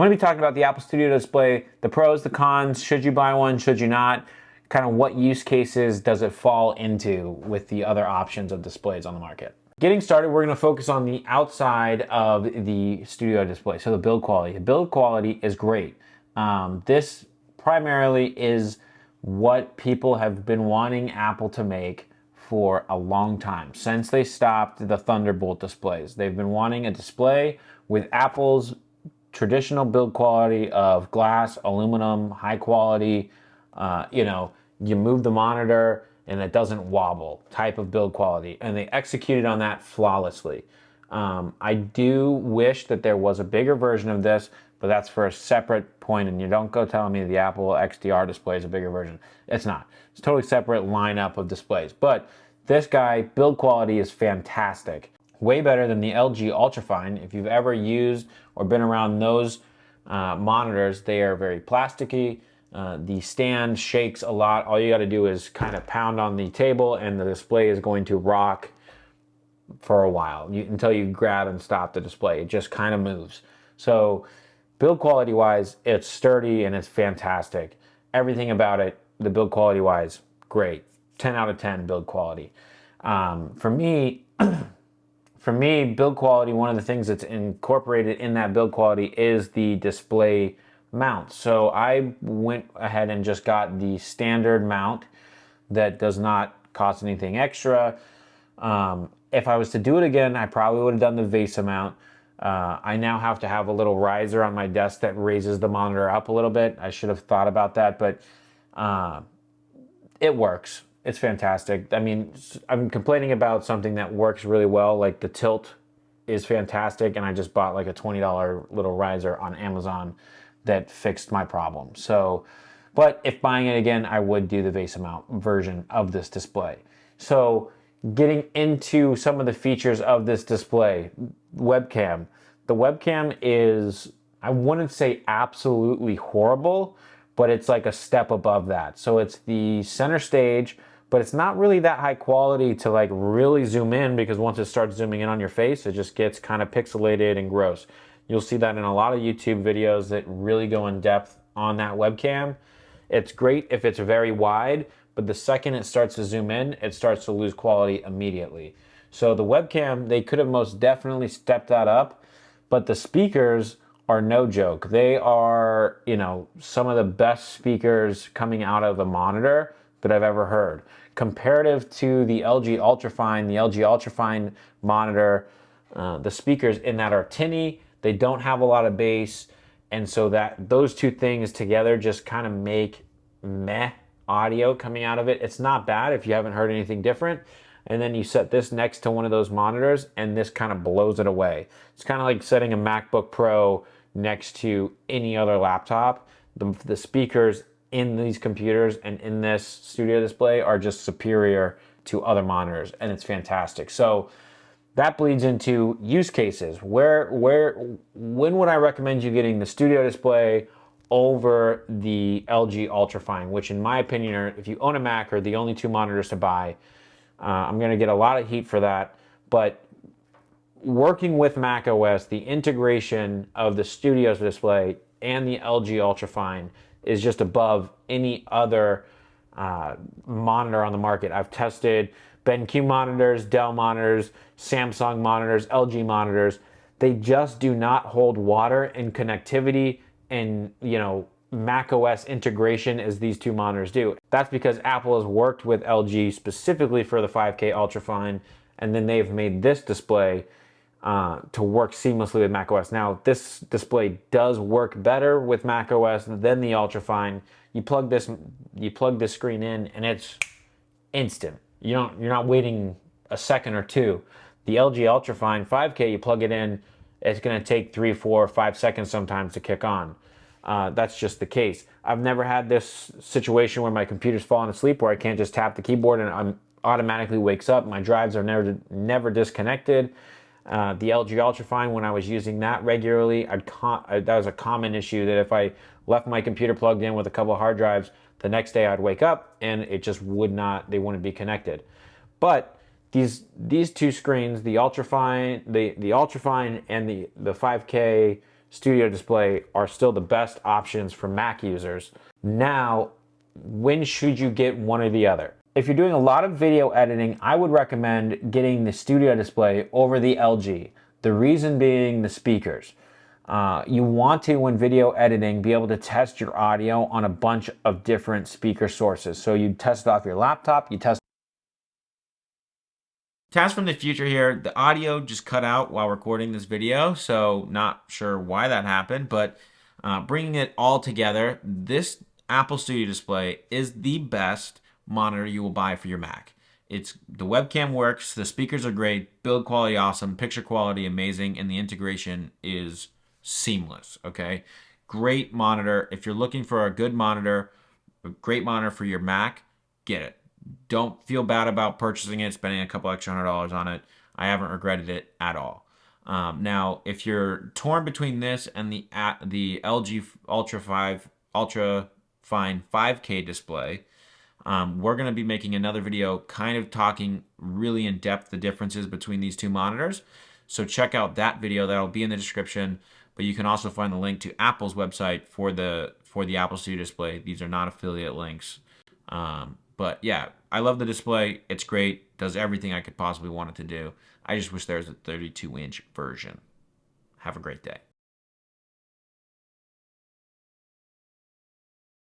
I'm going to be talking about the Apple Studio Display, the pros, the cons, should you buy one, should you not, kind of what use cases does it fall into with the other options of displays on the market. Getting started, we're going to focus on the outside of the Studio Display, so the build quality. The build quality is great. This primarily is what people have been wanting Apple to make for a long time, since they stopped the Thunderbolt displays. They've been wanting a display with Apple's traditional build quality of glass, aluminum, high quality, you move the monitor and it doesn't wobble type of build quality. And they executed on that flawlessly. I do wish that there was a bigger version of this, but that's for a separate point. And you don't go telling me the Apple XDR display is a bigger version. It's not. It's a totally separate lineup of displays. But this guy, build quality is fantastic. Way better than the LG Ultrafine. If you've ever used or been around those monitors, they are very plasticky. The stand shakes a lot. All you got to do is kind of pound on the table and the display is going to rock for a while until you grab and stop the display. It just kind of moves. So build quality wise, it's sturdy and it's fantastic. Everything about it, the build quality wise, great. 10 out of 10 build quality. For me, build quality, one of the things that's incorporated in that build quality is the display mount. So I went ahead and just got the standard mount that does not cost anything extra. If I was to do it again, I probably would have done the VESA mount. I now have to have a little riser on my desk that raises the monitor up a little bit. I should have thought about that, but it works. It's fantastic. I mean, I'm complaining about something that works really well, like the tilt is fantastic, and I just bought like a $20 little riser on Amazon that fixed my problem. So, but if buying it again, I would do the VESA mount version of this display. So getting into some of the features of this display, webcam. The webcam is, I wouldn't say absolutely horrible, but it's like a step above that. So it's the center stage, but it's not really that high quality to like really zoom in, because once it starts zooming in on your face, it just gets kind of pixelated and gross. You'll see that in a lot of YouTube videos that really go in depth on that webcam. It's great if it's very wide, but the second it starts to zoom in, it starts to lose quality immediately. So the webcam, they could have most definitely stepped that up, but the speakers are no joke. They are, some of the best speakers coming out of a monitor that I've ever heard. Comparative to the LG Ultrafine monitor, the speakers in that are tinny. They don't have a lot of bass, and so that those two things together just kind of make meh audio coming out of it. It's not bad if you haven't heard anything different. And then you set this next to one of those monitors, and this kind of blows it away. It's kind of like setting a MacBook Pro next to any other laptop. The speakers in these computers and in this Studio Display are just superior to other monitors, and it's fantastic. So that bleeds into use cases. When would I recommend you getting the Studio Display over the LG Ultrafine, which in my opinion are, if you own a Mac, are the only two monitors to buy. I'm going to get a lot of heat for that, but working with Mac OS, the integration of the Studio Display and the LG Ultrafine is just above any other monitor on the market. I've tested BenQ monitors, Dell monitors, Samsung monitors, LG monitors. They just do not hold water in connectivity and, Mac OS integration as these two monitors do. That's because Apple has worked with LG specifically for the 5K Ultrafine, and then they've made this display to work seamlessly with Mac OS. Now, this display does work better with Mac OS than the Ultrafine. You plug this screen in, and it's instant. You're not waiting a second or two. The LG Ultrafine 5K, you plug it in, it's going to take 3, 4, 5 seconds sometimes to kick on. That's just the case. I've never had this situation where my computer's falling asleep where I can't just tap the keyboard and it automatically wakes up. My drives are never disconnected. The LG Ultrafine, when I was using that regularly, that was a common issue, that if I left my computer plugged in with a couple of hard drives, the next day I'd wake up and it just they wouldn't be connected. But these two screens, the Ultrafine, the Ultrafine and the 5K Studio Display are still the best options for Mac users. Now, when should you get one or the other? If you're doing a lot of video editing, I would recommend getting the Studio Display over the LG. The reason being the speakers. You want to, when video editing, be able to test your audio on a bunch of different speaker sources. So you test it off your laptop, you test. Task from the future here, the audio just cut out while recording this video, so not sure why that happened, but bringing it all together, this Apple Studio Display is the best monitor you will buy for your Mac. The webcam works, the speakers are great, build quality awesome, picture quality amazing, and the integration is seamless, okay? Great monitor. If you're looking for a good monitor, a great monitor for your Mac, get it. Don't feel bad about purchasing it, spending a couple extra $100 on it. I haven't regretted it at all. Now, if you're torn between this and the LG Ultra Fine 5K display, we're going to be making another video kind of talking really in depth the differences between these two monitors. So check out that video. That'll be in the description. But you can also find the link to Apple's website for the Apple Studio Display. These are not affiliate links. But yeah, I love the display. It's great. Does everything I could possibly want it to do. I just wish there was a 32-inch version. Have a great day.